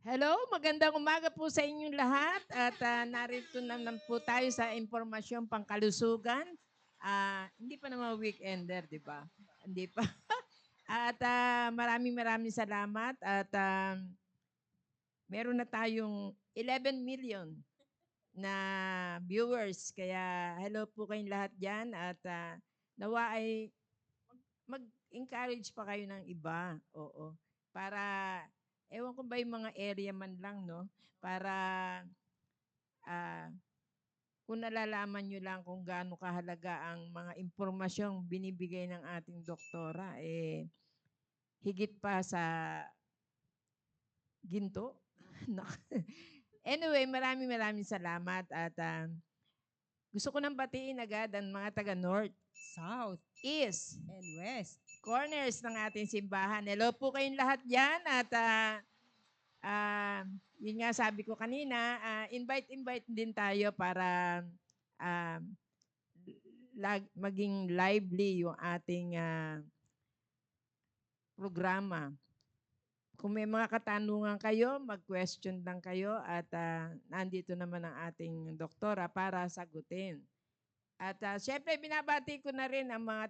Hello, magandang umaga po sa inyong lahat at narito naman po tayo sa impormasyon pangkalusugan. Hindi pa naman weekender, di ba? Hindi pa. At maraming maraming salamat at meron na tayong 11 million na viewers. Kaya hello po kayong lahat dyan at nawa ay mag-encourage pa kayo ng iba. Oo. Para, ewan ko ba yung mga area man lang, no? Para ah, kung nalalaman nyo lang kung gaano kahalaga ang mga impormasyong binibigay ng ating doktora, higit pa sa ginto. Anyway, maraming maraming salamat at gusto ko nang batiin agad ang mga taga North, South, East, and West. corners ng ating simbahan. Hello po kayong lahat dyan at yun nga sabi ko kanina, invite din tayo para ah, maging lively yung ating programa. Kung may mga katanungan kayo, mag-question lang kayo at nandito naman ang ating doktora para sagutin. At syempre, binabati ko na rin ang mga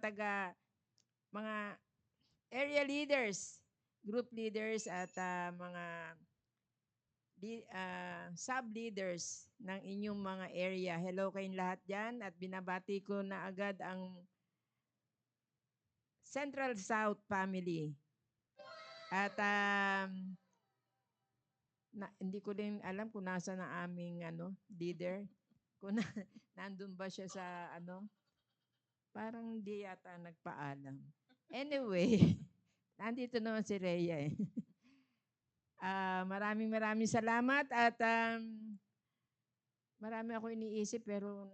area leaders, group leaders at mga sub-leaders ng inyong mga area. Hello kayong lahat dyan at binabati ko na agad ang Central South family. At hindi ko din alam kung nasa na aming leader. Kung nandun ba siya sa parang hindi yata nagpaalam. Anyway, nandito naman si Rhea eh. Maraming maraming salamat at marami ako iniisip pero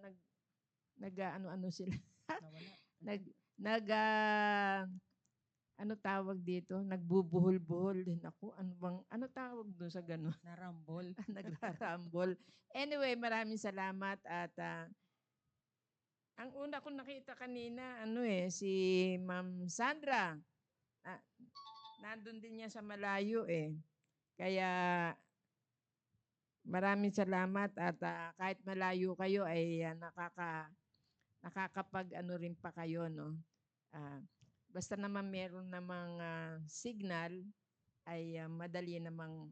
ano sila. Nawala. nag nag ano tawag dito? Nagbubuhol-buhol din ako. Ano tawag doon sa gano'n? Narambol. Nagrarambol. Anyway, maraming salamat at ang una kong nakita kanina, si Ma'am Sandra. Ah, nandun din niya sa malayo eh. Kaya maraming salamat at kahit malayo kayo ay nakakapag ano rin pa kayo, no? Ah, basta naman meron namang signal ay madali namang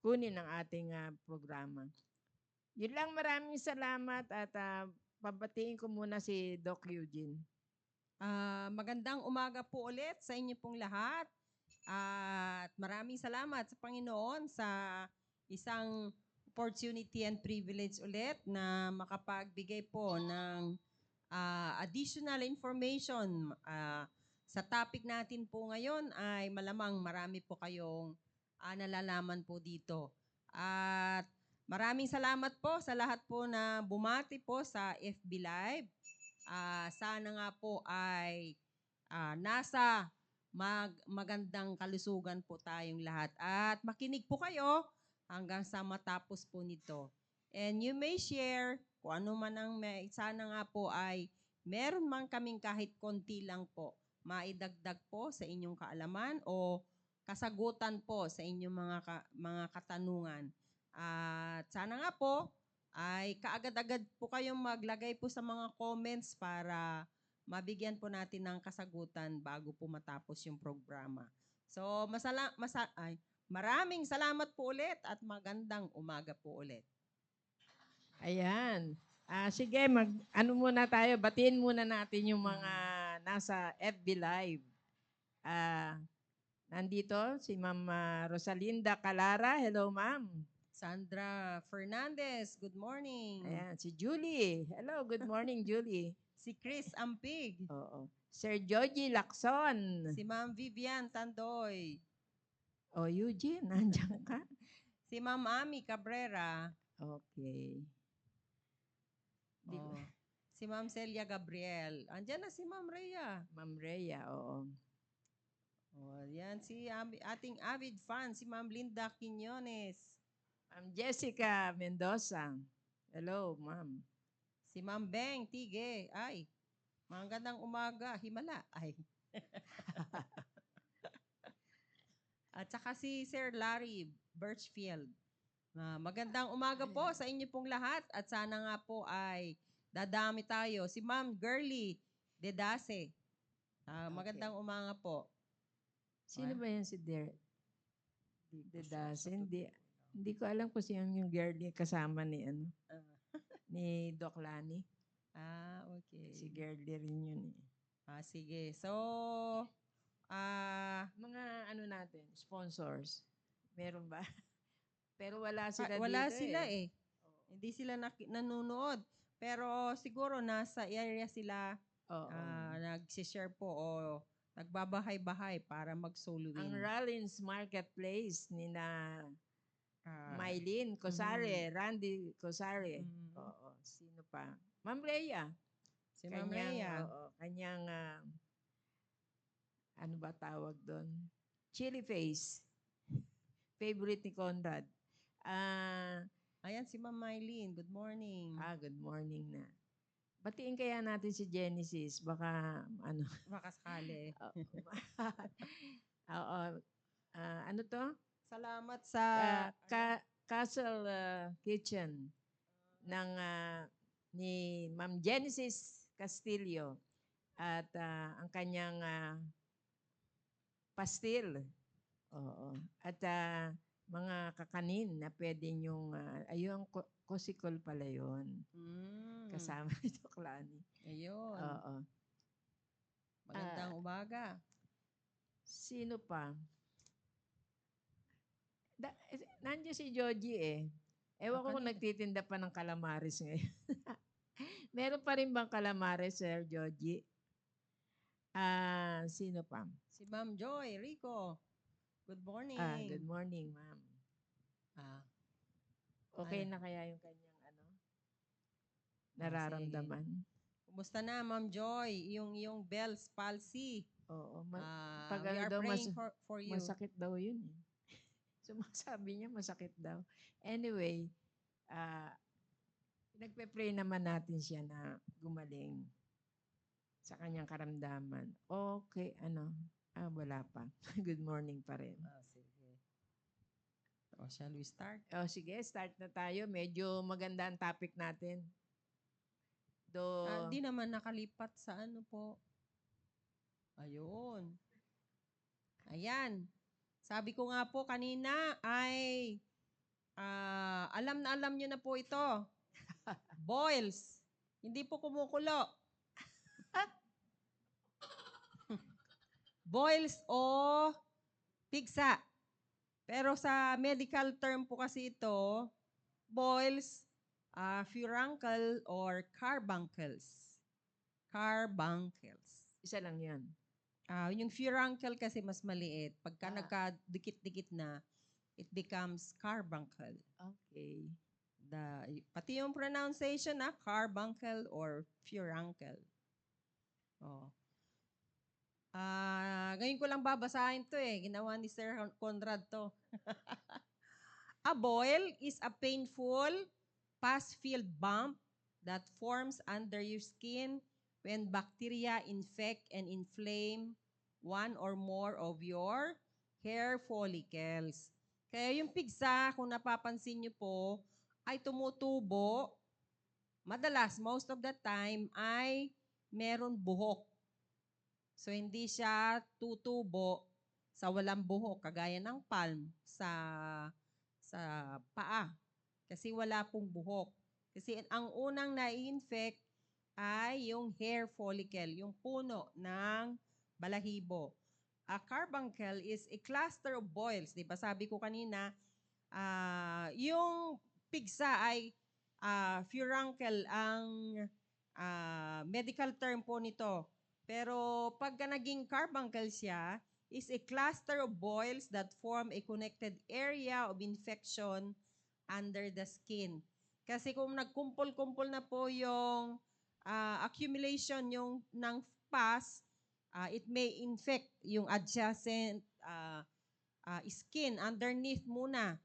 kunin ang ating programa. Yun lang, maraming salamat at pabatiin ko muna si Doc Eugene. Magandang umaga po ulit sa inyo pong lahat. At maraming salamat sa Panginoon sa isang opportunity and privilege ulit na makapagbigay po ng additional information. Sa topic natin po ngayon ay malamang marami po kayong nalalaman po dito. At maraming salamat po sa lahat po na bumati po sa FB Live. Sana nga po ay nasa magandang kalusugan po tayong lahat. At makinig po kayo hanggang sa matapos po nito. And you may share kung ano man ang sana nga po ay meron man kaming kahit konti lang po maidagdag po sa inyong kaalaman o kasagutan po sa inyong mga katanungan. At sana nga po ay kaagad-agad po kayong maglagay po sa mga comments para mabigyan po natin ng kasagutan bago po matapos yung programa. So, maraming salamat po ulit at magandang umaga po ulit. Ayan. Sige, ano muna tayo, batiin muna natin yung mga nasa FB Live. Nandito si Ma'am Rosalinda Calara. Hello, Ma'am. Sandra Fernandez, good morning. Ayan, si Julie. Hello, good morning, Julie. Si Chris Ampig. Oo. Sir Georgie Lacson. Si Ma'am Vivian Tandoy. Eugene, nandiyan ka? Si Ma'am Ami Cabrera. Okay. Oh. Si Ma'am Celia Gabriel. Andiyan na si Ma'am Rhea. Ma'am Rhea, oo. Oh, yan si ating avid fan, si Ma'am Linda Quiñones. Ma'am Jessica Mendoza. Hello, ma'am. Si Ma'am Beng Tige. Ay, magandang umaga. Himala. Ay. At saka si Sir Larry Birchfield. Magandang umaga po sa inyo pong lahat at sana nga po ay dadami tayo. Si Ma'am Girly Dedase. Magandang umaga po. Sino ba yan si Dedase? Hindi ko alam kung sino yung girl niya kasama ni Ah, ni Doc Lani. okay. Si girlie rin yun eh. Sige. So, Mga natin, sponsors. Meron ba? Pero wala sila wala dito sila eh. Hindi sila nanonood. Pero siguro nasa area sila Oo. nag-share po o nagbabahay-bahay para mag-soloing. Ang Rollins Marketplace ni na Mylene Cosare, Randy Cosare. Oo. Sino pa? Ma'am Rhea. Si Ma'am Rhea. Oo, kanyang, ano ba tawag doon? Chili face. Favorite ni Conrad. Ayan si Ma'am Mylene. Good morning. Good morning na. Batiin kaya natin si Genesis. Baka, Baka sakali. Oo. Ano to? Salamat sa Castle Kitchen ng ni Ma'am Genesis Castillo at ang kanyang pastil. Oo. At mga kakanin na pwede nyong, ayun, kusikol pala yun. Kasama ni Doc Lani. Ayun. Oo. Magandang umaga. Sino pa? Nandiyan si Joji eh. Ewan ko kung nagtitinda pa ng calamares ngayon. Meron pa rin bang calamares, Sir Joji? Sino pa? Si Ma'am Joy Rico. Good morning. Good morning, ma'am. Okay na kaya yung kanyang nararamdaman? Kumusta na, Ma'am Joy? Yung Bell's palsy. Oo. We are praying for you. Masakit daw yun eh. Sumasabi niya masakit daw. Anyway, nagpe-pray naman natin siya na gumaling sa kanyang karamdaman. Okay, wala pa. Good morning pa rin. Sige. Shall we start? Sige, start na tayo. Medyo maganda ang topic natin. Hindi naman nakalipat sa po. Ayun. Ayan. Sabi ko nga po kanina ay alam na alam nyo na po ito. Boils. Hindi po kumukulo. Boils o pigsa. Pero sa medical term po kasi ito, boils, furuncle or carbuncles. Carbuncles. Isa lang yan. Yung furuncle kasi mas maliit. Pagka nagkadikit-dikit na, it becomes carbuncle. Okay. Pati yung pronunciation carbuncle or furuncle. Ngayon ko lang babasahin to Ginawa ni Sir Conrad to. A boil is a painful, pus-filled bump that forms under your skin when bacteria infect and inflame one or more of your hair follicles. Kaya yung pigsa, kung napapansin nyo po, ay tumutubo. Madalas, most of the time, ay meron buhok. So, hindi siya tutubo sa walang buhok, kagaya ng palm sa paa. Kasi wala pong buhok. Kasi ang unang na-infect ay yung hair follicle, yung puno ng balahibo. A carbuncle is a cluster of boils. Di ba sabi ko kanina, yung pigsa ay furuncle ang medical term po nito. Pero pagka naging carbuncle siya, is a cluster of boils that form a connected area of infection under the skin. Kasi kung nagkumpol-kumpol na po yung accumulation ng pus, it may infect yung adjacent skin underneath muna.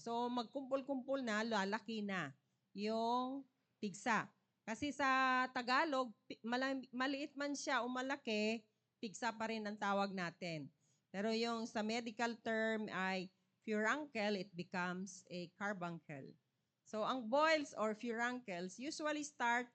So magkumpol-kumpol na, lalaki na yung pigsa. Kasi sa Tagalog, maliit man siya o malaki, pigsa pa rin ang tawag natin. Pero yung sa medical term ay furuncle, it becomes a carbuncle. So ang boils or furuncles usually start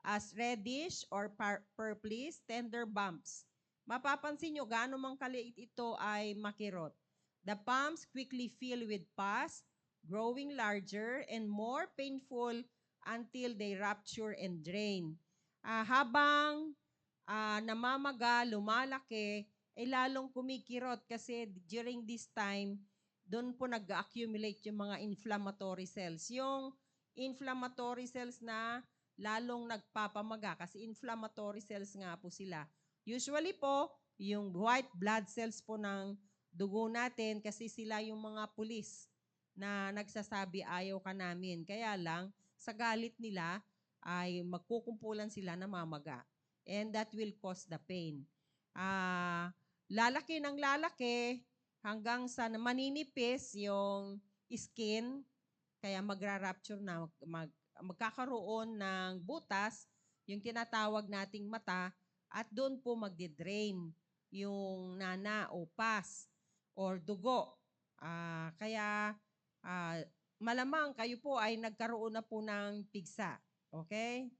as reddish or purplish tender bumps. Mapapansin nyo, gaano mang kaliit ito ay makirot. The bumps quickly fill with pus, growing larger and more painful until they rupture and drain. Habang namamaga, lumalaki, ay lalong kumikirot kasi during this time, doon po nag-accumulate yung mga inflammatory cells. Yung inflammatory cells na lalong nagpapamaga kasi inflammatory cells nga po sila. Usually po, yung white blood cells po ng dugo natin kasi sila yung mga pulis na nagsasabi ayaw ka namin. Kaya lang, sa galit nila ay magkukumpulan sila na mamaga. And that will cause the pain. Lalaki ng lalaki hanggang sa maninipis yung skin, kaya magra-rupture na, magkakaroon ng butas, yung tinatawag nating mata, at doon po magdi-drain yung nana o pus or dugo. Kaya malamang kayo po ay nagkaroon na po ng pigsa. Okay?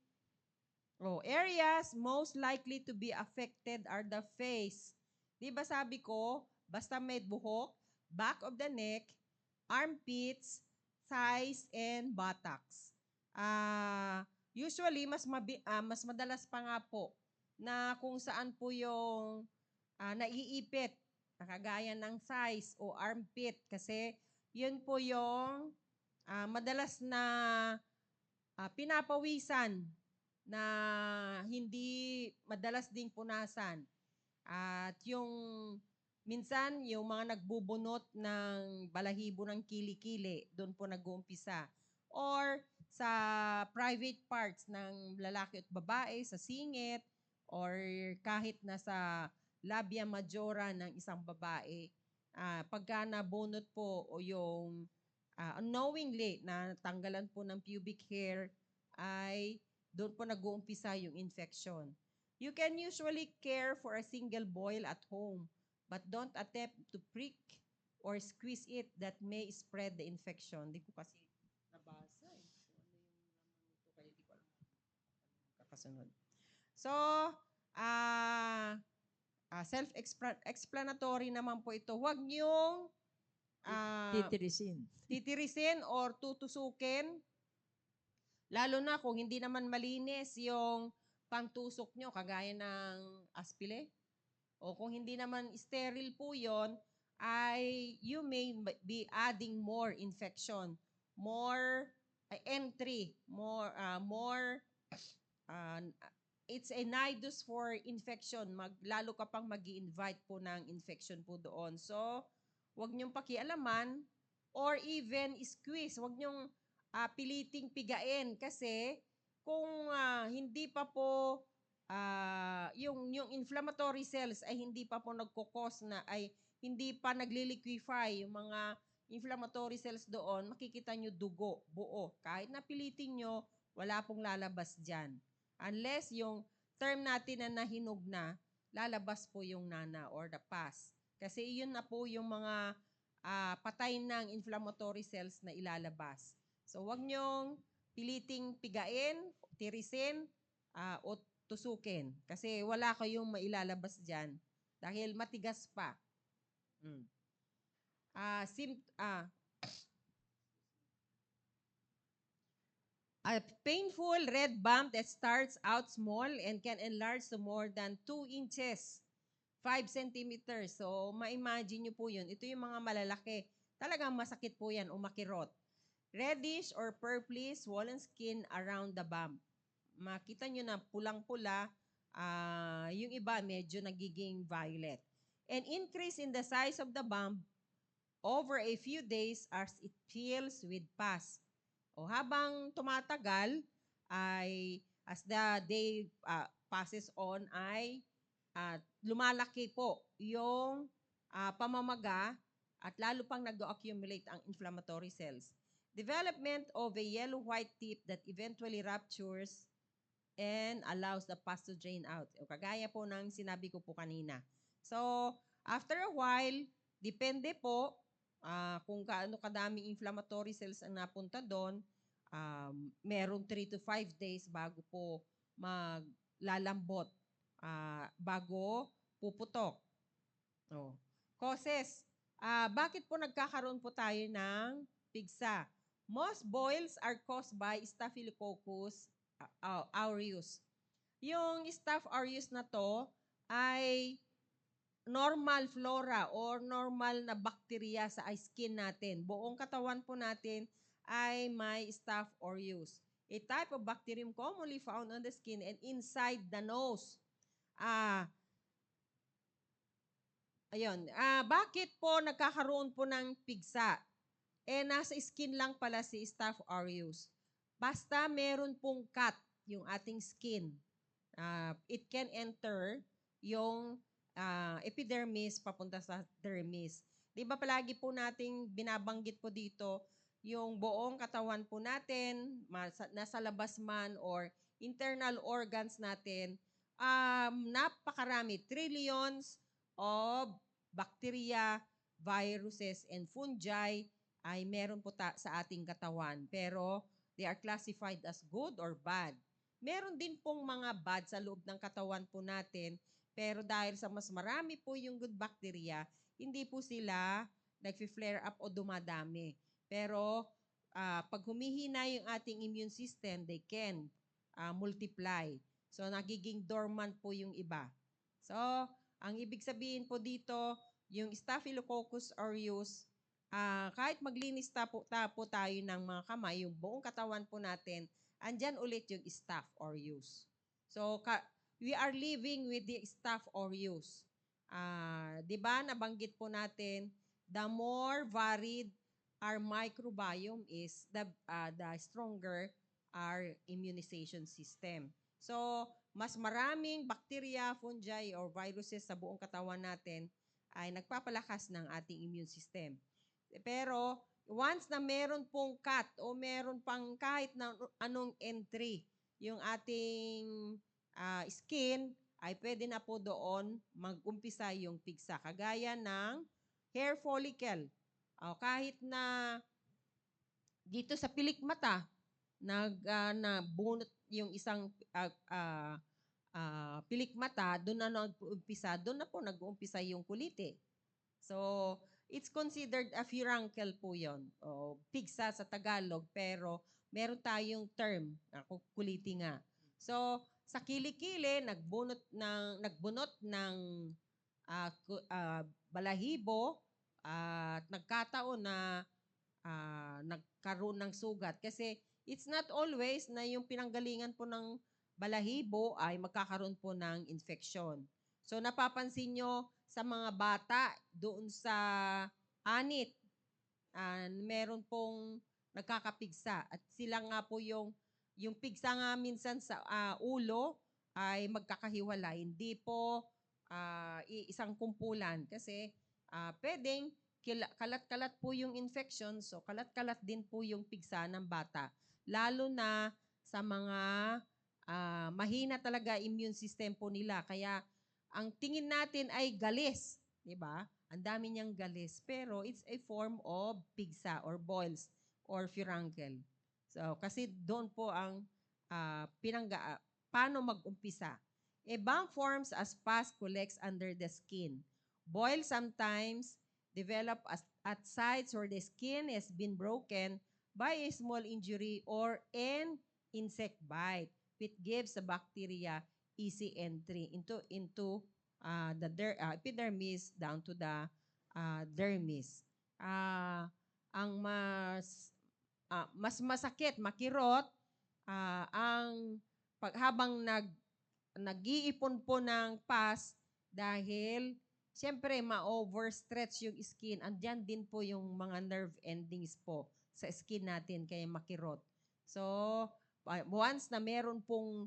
Areas most likely to be affected are the face. Di ba sabi ko, basta may buhok, back of the neck, armpits, thighs, and buttocks. Usually, mas madalas pa nga po na kung saan po yung naiipit, nakagaya ng thighs o armpit, kasi yun po yung madalas na pinapawisan na hindi madalas ding punasan. At yung minsan, yung mga nagbubunot ng balahibo ng kilikili, doon po nag-uumpisa. Or sa private parts ng lalaki at babae, sa singit, or kahit na sa labia majora ng isang babae, pagka nabunot po o yung unknowingly na tanggalan po ng pubic hair, ay doon po nag-uumpisa yung infection. You can usually care for a single boil at home, but don't attempt to prick or squeeze it that may spread the infection. Hindi ko kasi nabasa eh. Kung ano yung laman nito, kaya di ko alam kakasunod. So, self-explanatory naman po ito. Huwag niyong titirisin or tutusukin. Lalo na kung hindi naman malinis yung pantusok nyo, kagaya ng aspile. O kung hindi naman sterile po yon, ay you may be adding more infection, more entry, it's a nidus for infection. Lalo ka pang mag-i-invite po ng infection po doon. So, wag niyong pakialaman or even squeeze. Wag niyong piliting pigain kasi kung hindi pa po yung inflammatory cells ay hindi pa po nagkukos na ay hindi pa nagliliquefy yung mga inflammatory cells doon, makikita nyo dugo, buo. Kahit napilitin nyo, wala pong lalabas dyan. Unless yung term natin na nahinog na, lalabas po yung nana or the pus. Kasi yun na po yung mga patay ng inflammatory cells na ilalabas. So, wag niyong piliting pigain, tirisin, o tusukin. Kasi wala kayong mailalabas dyan dahil matigas pa. A painful red bump that starts out small and can enlarge to more than 2 inches, 5 centimeters. So, ma-imagine nyo po yun. Ito yung mga malalaki. Talagang masakit po yan o makirot. Reddish or purplish swollen skin around the bump. Makita nyo na pulang-pula, yung iba medyo nagiging violet. An increase in the size of the bump over a few days as it fills with pus. O habang tumatagal, ay as the day passes on, ay lumalaki po yung pamamaga at lalo pang nag-accumulate ang inflammatory cells. Development of a yellow-white tip that eventually ruptures and allows the pus to drain out. O kagaya po ng sinabi ko po kanina. So, After a while, depende po kung gaano kadaming inflammatory cells ang napunta doon, meron 3 to 5 days bago po maglalambot, bago puputok. Oh. Causes. Bakit po nagkakaroon po tayo ng pigsa? Most boils are caused by Staphylococcus aureus. Yung Staph aureus na to ay normal flora or normal na bakterya sa skin natin. Buong katawan po natin ay may Staph aureus. A type of bacterium commonly found on the skin and inside the nose. Ayun. Bakit po nagkakaroon po ng pigsa? Nasa skin lang pala si Staph aureus. Basta meron pong cut yung ating skin, it can enter yung epidermis papunta sa dermis. Di ba palagi po nating binabanggit po dito yung buong katawan po natin, nasa labas man or internal organs natin, napakarami, trillions of bacteria, viruses, and fungi ay meron po sa ating katawan. Pero they are classified as good or bad. Meron din pong mga bad sa loob ng katawan po natin, pero dahil sa mas marami po yung good bacteria, hindi po sila nag-flare up o dumadami. Pero pag humihina yung ating immune system, they can multiply. So nagiging dormant po yung iba. So, ang ibig sabihin po dito, yung Staphylococcus aureus, kahit maglinis po tayo ng mga kamay, yung buong katawan po natin, andyan ulit yung Staph aureus. So, we are living with the Staph aureus. Di ba, nabanggit po natin, the more varied our microbiome is, the stronger our immunization system. So, mas maraming bacteria, fungi, or viruses sa buong katawan natin ay nagpapalakas ng ating immune system. Pero, once na meron pong cut o meron pang kahit na anong entry yung ating skin, ay pwede na po doon mag-umpisa yung pigsa. Kagaya ng hair follicle. Kahit na dito sa pilik mata, nabunot yung isang pilik mata, doon na nag-uumpisa yung kulite. So, it's considered a furuncle po yun. O, pigsa sa Tagalog, pero meron tayong term, kuliti nga. So, sa kilikili, nagbunot ng balahibo at nagkataon na nagkaroon ng sugat. Kasi it's not always na yung pinanggalingan po ng balahibo ay magkakaroon po ng infection. So napapansin nyo sa mga bata doon sa anit, meron pong nagkakapigsa. At sila nga po yung pigsa nga minsan sa ulo ay magkakahiwalay. Hindi po isang kumpulan kasi pwedeng kalat-kalat po yung infection, so kalat-kalat din po yung pigsa ng bata. Lalo na sa mga mahina talaga immune system po nila. Kaya ang tingin natin ay galis, di ba? Ang dami niyang galis, pero it's a form of pigsa or boils or furuncle. So, kasi doon po ang paano mag-umpisa. A bump forms as pus collects under the skin. Boil sometimes develop at sites where the skin has been broken by a small injury or an insect bite, which gives the bacteria easy entry into the epidermis down to the dermis. Ang mas masakit, makirot, ang habang nag-iipon po ng pus dahil siyempre ma-overstretch yung skin. Andyan din po yung mga nerve endings po sa skin natin kaya makirot. So, once na meron pong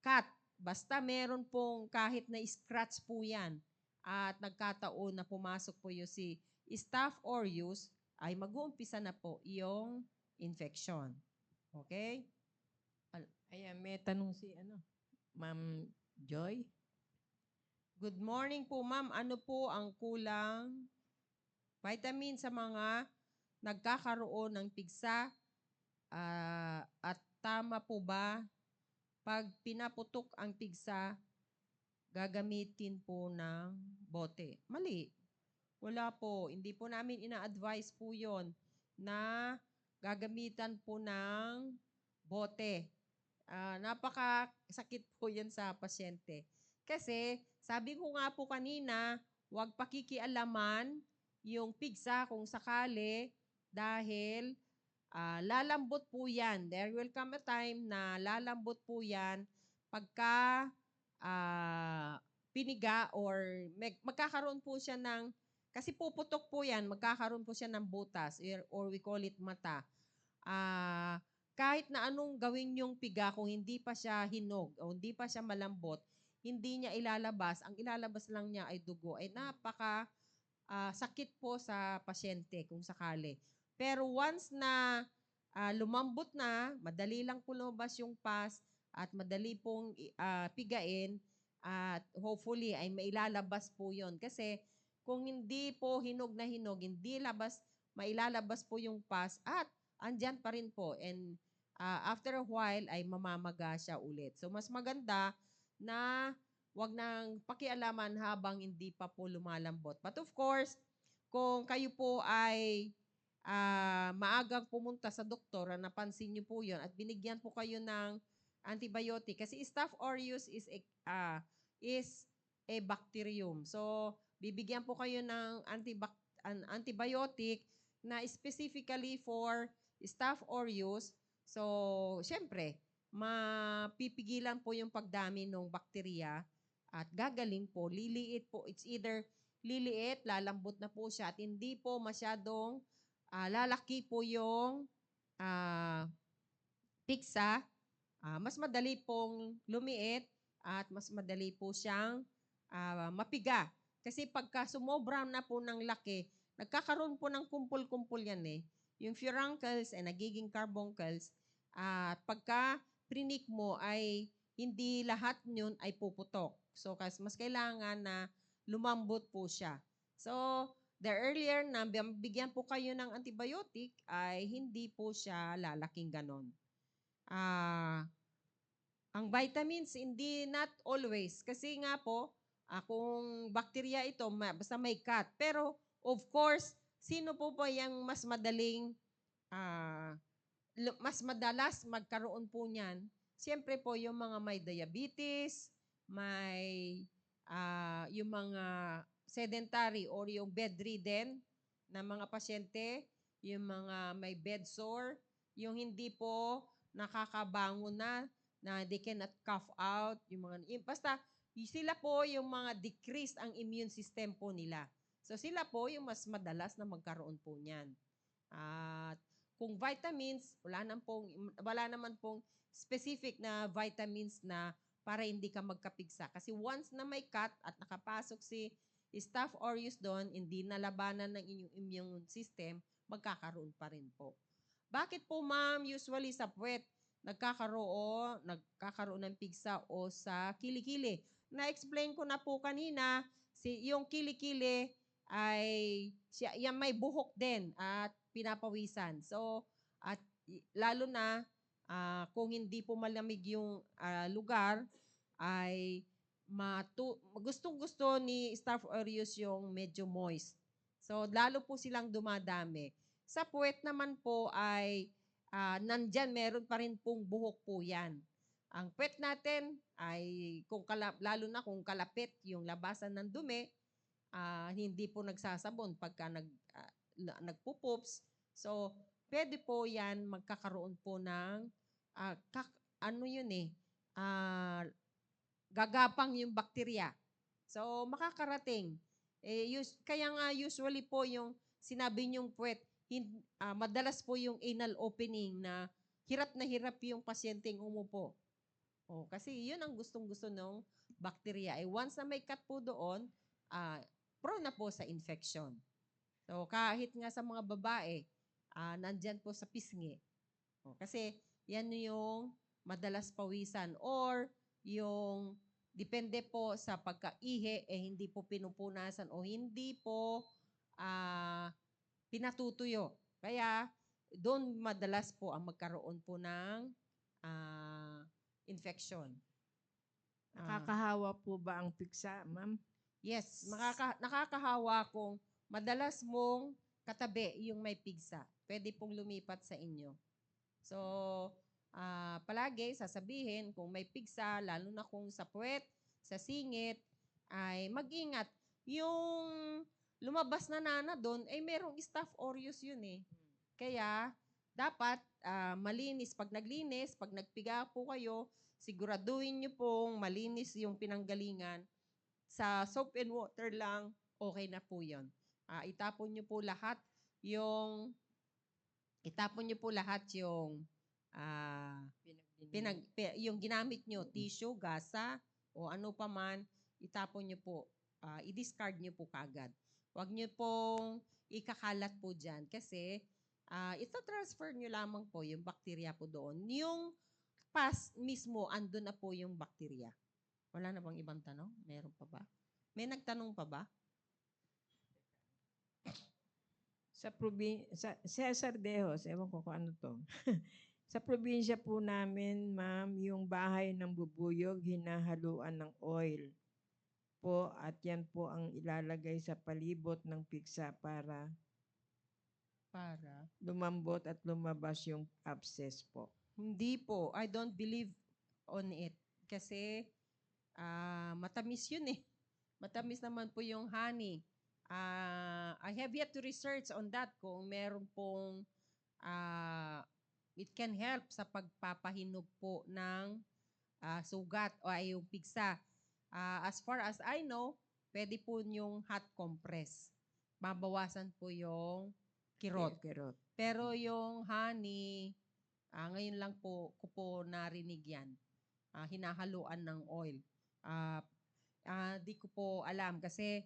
cut, basta meron pong kahit na scratch po yan at nagkataon na pumasok po yung si Staph aureus, ay mag-uumpisa na po yung infection. Okay? Ayan, may tanong si Ma'am Joy. Good morning po, ma'am. Ano po ang kulang vitamin sa mga nagkakaroon ng pigsa? At tama po ba pag pinaputok ang pigsa, gagamitin po ng bote? Mali. Wala po. Hindi po namin ina-advise po yon na gagamitan po ng bote. Napakasakit po yan sa pasyente. Kasi, sabi ko nga po kanina, huwag pakikialaman yung pigsa kung sakali dahil lalambot po yan. There will come a time na lalambot po yan pagka piniga or magkakaroon po siya ng, kasi puputok po yan, magkakaroon po siya ng butas or we call it mata. Kahit na anong gawin yung piga, kung hindi pa siya hinog o hindi pa siya malambot, hindi niya ilalabas. Ang ilalabas lang niya ay dugo. Ay sakit po sa pasyente kung sakali. Pero once na lumambot na, madali lang po lumabas yung pus at madali pong pigain at hopefully ay mailalabas po yon. Kasi kung hindi po hinog na hinog, hindi mailalabas po yung pus at andyan pa rin po. And after a while ay mamamaga siya ulit. So mas maganda na wag nang pakialaman habang hindi pa po lumalambot. But of course, kung kayo po ay maagang pumunta sa doktor, napansin niyo po yon at binigyan po kayo ng antibiotic. Kasi Staph aureus is a bacterium. So, bibigyan po kayo ng antibiotic na specifically for Staph aureus. So, syempre, mapipigilan po yung pagdami ng bakterya at gagaling po, liliit po. It's either liliit, lalambot na po siya at hindi po masyadong lalaki po yung piksa. Mas madali pong lumiit at mas madali po siyang mapiga. Kasi pagka sumobra na po ng laki, nagkakaroon po ng kumpul-kumpul yan eh. Yung furuncles ay nagiging carbuncles. At pagka prinik mo ay hindi lahat yun ay puputok. So, mas kailangan na lumambot po siya. So, the earlier na bigyan po kayo ng antibiotic ay hindi po siya lalaking ganon. Ang vitamins, hindi not always. Kasi nga po, kung bacteria ito, basta may cut. Pero, of course, sino po ba yung mas madalas magkaroon po niyan? Siyempre po, yung mga may diabetes, may yung mga sedentary or yung bedridden na mga pasyente, yung mga may bed sore, yung hindi po nakakabangon na they cannot cough out, basta sila po yung mga decreased ang immune system po nila. So sila po yung mas madalas na magkaroon po niyan. At kung vitamins, wala naman pong specific na vitamins na para hindi ka magkapigsa. Kasi once na may cut at nakapasok si Staph aureus doon, hindi nalabanan ng inyong immune system, magkakaroon pa rin po. Bakit po ma'am usually sa puwet nagkakaroon ng pigsa o sa kilikili? Na-explain ko na po kanina, yung kilikili ay yan may buhok din at pinapawisan. So, at lalo na kung hindi po malamig yung lugar, ay gustong-gusto ni Staph aureus yung medyo moist. So, lalo po silang dumadami. Sa puwet naman po ay nandyan, meron pa rin pong buhok po yan. Ang puwet natin ay, lalo na kung kalapit yung labasan ng dumi, hindi po nagsasabon pagka nagpupoops. So, pwede po yan magkakaroon po ng, gagapang yung bakterya. So, makakarating. Kaya nga usually po yung sinabi niyong puwet, madalas po yung anal opening na hirap yung pasyenteng umupo. Kasi yun ang gustong-gusto ng bakterya. Once na may cut po doon, prone na po sa infection. So, kahit nga sa mga babae, nandyan po sa pisngi. Kasi yan yung madalas pawisan or yung depende po sa pagkaihi, hindi po pinupunasan o hindi po ah, pinatutuyo. Kaya doon madalas po ang magkaroon po ng ah, infection. Nakakahawa po ba ang piksa, ma'am? Yes, nakakahawa kung madalas mong katabi yung may pigsa. Pwede pong lumipat sa inyo. So, palagi sasabihin kung may pigsa, lalo na kung sa puwet, sa singit, ay mag-ingat. Yung lumabas na nana doon, ay merong staph aureus yun eh. Kaya, dapat malinis. Pag naglinis, pag nagpiga po kayo, siguraduhin nyo pong malinis yung pinanggalingan. Sa soap and water lang, okay na po yun. Itapon nyo po lahat yung yung ginamit nyo, tissue, gasa, o ano pa man, itapon nyo po, i-discard nyo po kagad. Huwag nyo pong ikakalat po dyan kasi ito transfer nyo lamang po yung bakterya po doon. Yung pus mismo, andun na po yung bakterya. Wala na bang ibang tanong? Meron pa ba? May nagtanong pa ba? Sa Cesar Dejos, ewan ko kung ano to. Sa probinsya po namin, ma'am, yung bahay ng bubuyog, hinahaluan ng oil po at yan po ang ilalagay sa palibot ng piksa para lumambot at lumabas yung abscess po. Hindi po. I don't believe on it. Kasi matamis yun eh. Matamis naman po yung honey. I have yet to research on that kung meron pong it can help sa pagpapahinog po ng sugat o ay yung pigsa. As far as I know, pwede po yung hot compress. Mabawasan po yung kirot. Kirot. Pero yung honey, ngayon lang po ko po narinig yan. Hinahaluan ng oil. Di ko po alam kasi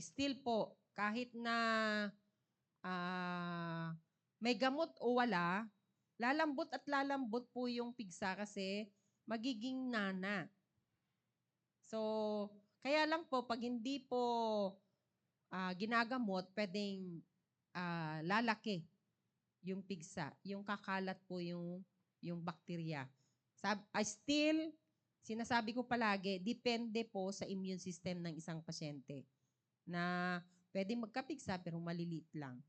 still po, kahit na may gamot o wala, lalambot at lalambot po yung pigsa kasi magiging nana. So, kaya lang po, pag hindi po ginagamot, pwedeng lalaki yung pigsa. Yung kakalat po yung bakterya. Still, sinasabi ko palagi, depende po sa immune system ng isang pasyente na pwede magkapigsa pero maliliit lang.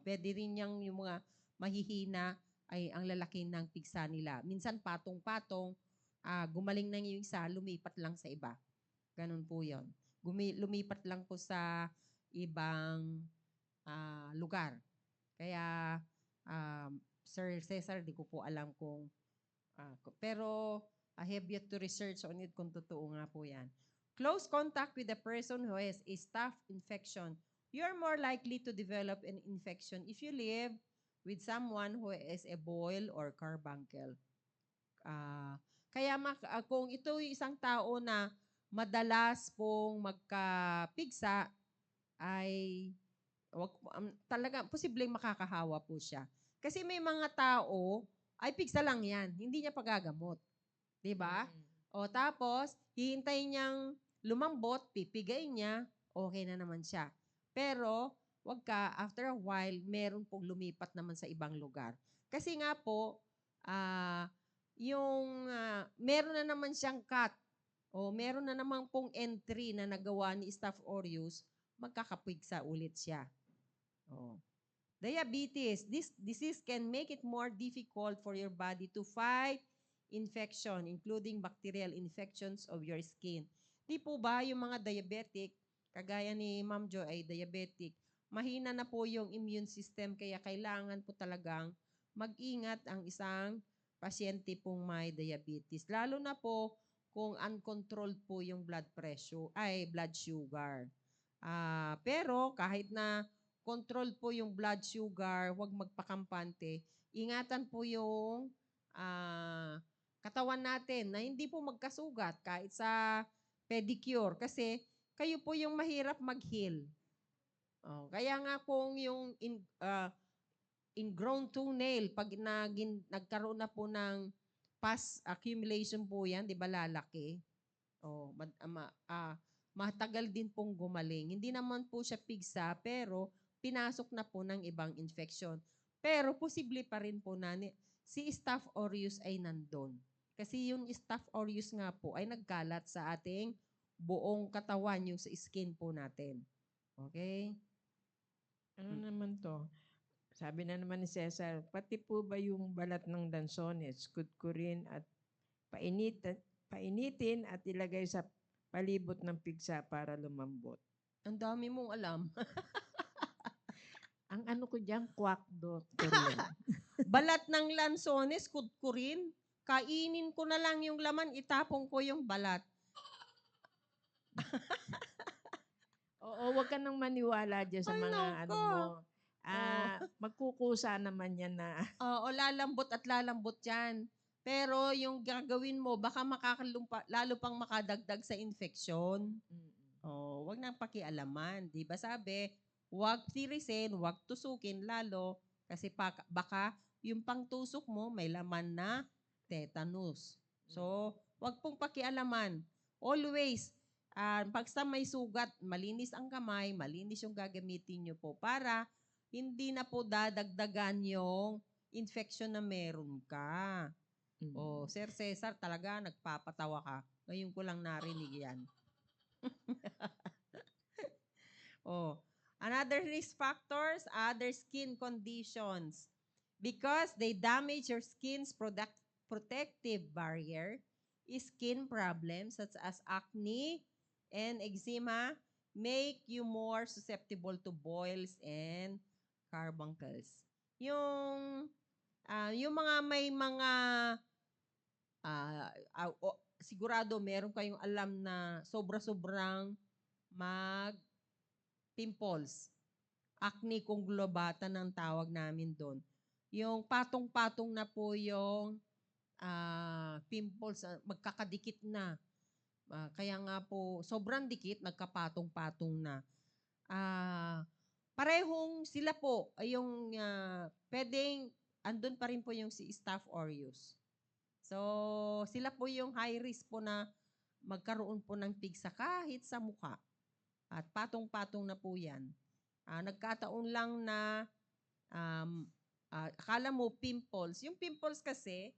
Pwede rin yung mga mahihina ay ang lalaki ng pigsa nila. Minsan patong-patong, gumaling na yung isa, lumipat lang sa iba. Ganun po yun. Lumipat lang po sa ibang lugar. Kaya, Sir Cesar, di ko po alam kung pero I have yet to research on it kung totoo nga po yan. Close contact with a person who has a staph infection. You are more likely to develop an infection if you live with someone who has a boil or carbuncle. Kaya kung ito yung isang tao na madalas pong magkapigsa, ay talaga posibleng makakahawa po siya. Kasi may mga tao, ay pigsa lang yan, hindi niya pagagamot. 'Di ba? O tapos, hihintayin niyang lumambot, pipigay niya, okay na naman siya. Pero, wag ka, after a while, meron pong lumipat naman sa ibang lugar. Kasi nga po, meron na naman siyang cut, o meron na naman pong entry na nagawa ni Staph aureus, magkakapigsa ulit siya. Diabetes. This disease can make it more difficult for your body to fight infection, including bacterial infections of your skin. Di po ba yung mga diabetic, kagaya ni Ma'am Jo ay diabetic, mahina na po yung immune system, kaya kailangan po talagang mag-ingat ang isang pasyente pong may diabetes. Lalo na po kung uncontrolled po yung blood sugar. Pero kahit na control po yung blood sugar, huwag magpakampante. Ingatan po yung katawan natin na hindi po magkasugat kahit sa pedicure kasi kayo po yung mahirap mag-heal. Kaya nga kung yung ingrown toenail, pag nagkaroon na po ng past accumulation po yan, di ba lalaki? Matagal din pong gumaling. Hindi naman po siya pigsa, pero pinasok na po ng ibang infection. Pero posible pa rin po na si Staph aureus ay nandun. Kasi yung Staph aureus nga po ay nagkalat sa ating buong katawan, yung sa skin po natin. Okay? Ano naman to? Sabi na naman ni Cesar, pati po ba yung balat ng dansones, kudkurin at painitin at ilagay sa palibot ng pigsa para lumambot? Ang dami mong alam. Ang ano ko dyan, quack doctor yan. Balat ng lansones, kudkurin. Kainin ko na lang yung laman, itapong ko yung balat. Oo, wag ka nang maniwala dyan sa Ay, mga nako. ano mo. Oh. Magkukusa naman yan na. Oo, lalambot at lalambot yan. Pero yung gagawin mo, baka lalo pang makadagdag sa infection. Oh, wag nang pakialaman. Di ba sabi, wag tirisin, wag tusukin lalo. Kasi baka yung pangtusok mo may laman na tetanus. So, wag pong pakialaman. Always, pag sa may sugat, malinis ang kamay, malinis yung gagamitin nyo po para hindi na po dadagdagan yung infection na meron ka. Oh, Sir Cesar, talaga nagpapatawa ka. Ngayon ko lang narinig yan. Oh, another risk factors, other skin conditions. Because they damage your skin's protective barrier, skin problems such as acne and eczema make you more susceptible to boils and carbuncles. Yung mga may mga sigurado meron kayong alam na sobra-sobrang pimples. Acne conglobata ng tawag namin doon. Yung patong-patong na po yung pimples, magkakadikit na. Kaya nga po, sobrang dikit, nagkapatong-patong na. Parehong sila po, yung pwedeng, andun pa rin po yung si Staph aureus. So, sila po yung high risk po na magkaroon po ng pigsa kahit sa mukha. At patong-patong na po yan. Nagkataon lang na akala mo pimples. Yung pimples kasi,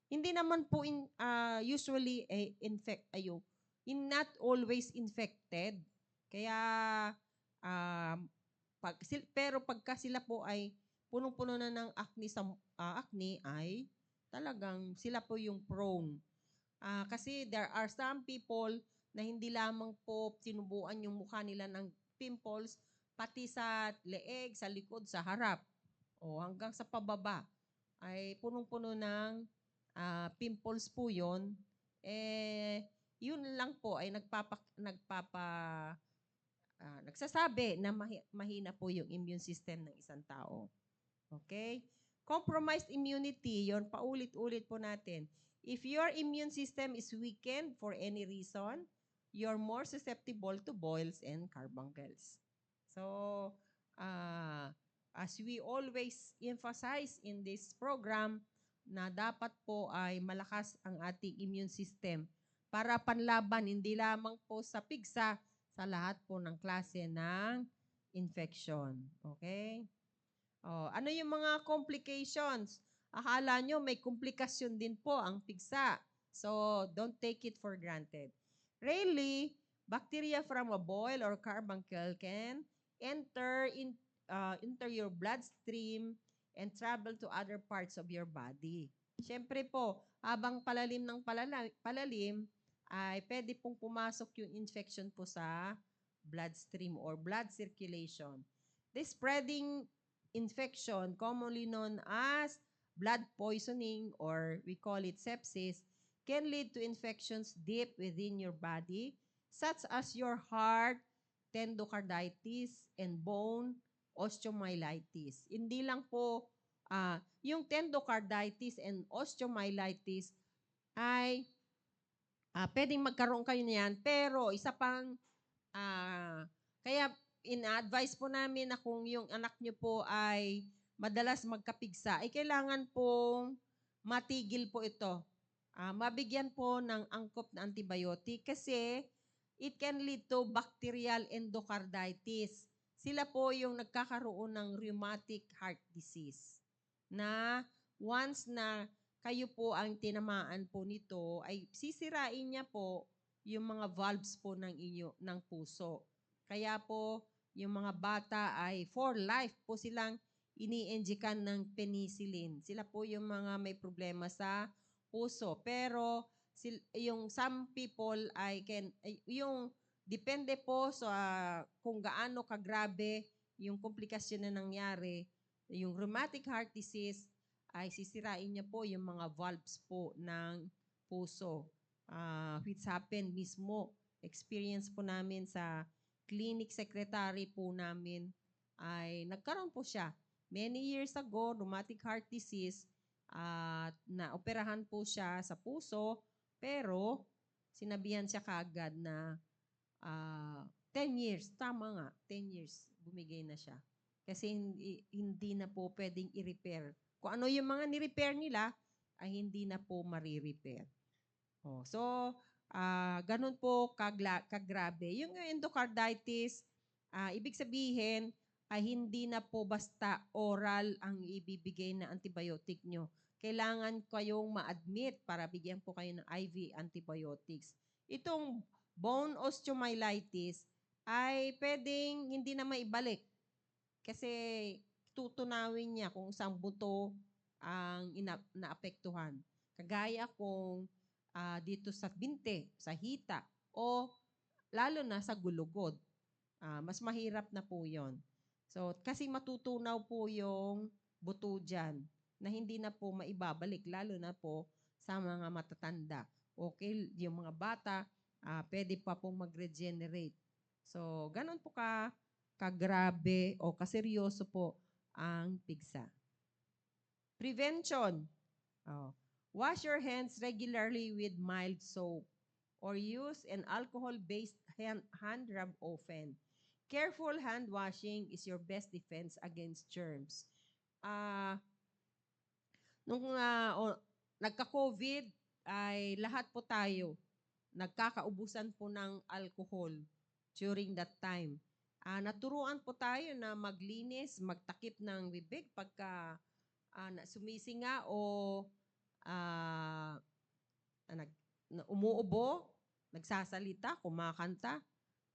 hindi naman po usually not always infected. Kaya, pero pagka sila po ay punong-puno na ng acne ay talagang sila po yung prone. Kasi there are some people na hindi lamang po sinubuan yung mukha nila ng pimples, pati sa leeg, sa likod, sa harap, o hanggang sa pababa, ay punong-puno ng pimples po yun. Yun lang po ay nagsasabi na mahina po yung immune system ng isang tao. Okay? Compromised immunity, yon paulit-ulit po natin. If your immune system is weakened for any reason, you're more susceptible to boils and carbuncles. So, as we always emphasize in this program, na dapat po ay malakas ang ating immune system para panlaban hindi lamang po sa pigsa, sa lahat po ng klase ng infection. Okay? Ano yung mga complications? Akala nyo may komplikasyon din po ang pigsa. So, don't take it for granted. Really, bacteria from a boil or carbuncle can enter your bloodstream and travel to other parts of your body. Siyempre po, habang palalim ng palalim, ay pwede pong pumasok yung infection po sa bloodstream or blood circulation. This spreading infection, commonly known as blood poisoning or we call it sepsis, can lead to infections deep within your body, such as your heart, endocarditis, and bone osteomyelitis. Hindi lang po yung endocarditis and osteomyelitis ay pwedeng magkaroon kayo niyan, pero isa pang kaya in-advise po namin na kung yung anak nyo po ay madalas magkapigsa, ay kailangan pong matigil po ito. mabigyan po ng angkop na antibiotic kasi it can lead to bacterial endocarditis. Sila po yung nagkakaroon ng rheumatic heart disease na once na kayo po ang tinamaan po nito, ay sisirain niya po yung mga valves po ng puso. Kaya po, yung mga bata ay for life po silang ini-injekan ng penicillin. Sila po yung mga may problema sa puso. Pero yung some people yung depende po sa kung gaano kagrabe yung komplikasyon na nangyari. Yung rheumatic heart disease ay sisirain niya po yung mga valves po ng puso. Which happened mismo. Experience po namin sa clinic secretary po namin ay nagkaroon po siya. Many years ago, rheumatic heart disease, at naoperahan po siya sa puso, pero sinabihan siya kaagad na 10 years, tama nga, 10 years, bumigay na siya. Kasi hindi na po pwedeng i-repair. Kung ano yung mga ni-repair nila, ay hindi na po mari-repair. So, ganun po kagrabe. Yung endocarditis, ibig sabihin, ay hindi na po basta oral ang ibibigay na antibiotic nyo. Kailangan kayong ma-admit para bigyan po kayo ng IV antibiotics. Itong bone osteomyelitis ay pwedeng hindi na maibalik kasi tutunawin niya kung saan buto ang naapektuhan. Kagaya kung dito sa binte, sa hita, o lalo na sa gulugod. Mas mahirap na po yon. So, kasi matutunaw po yung buto dyan na hindi na po maibabalik, lalo na po sa mga matatanda. Okay, yung mga bata, pwede pa pong mag-regenerate. So, ganun po kagrabe o kaseryoso po ang pigsa. Prevention. Wash your hands regularly with mild soap or use an alcohol-based hand rub often. Careful hand washing is your best defense against germs. Nung nagka-COVID, ay lahat po tayo nagkakaubusan po ng alcohol during that time. Naturuan po tayo na maglinis, magtakip ng bibig pagka sumisinga o umuubo, nagsasalita, kumakanta,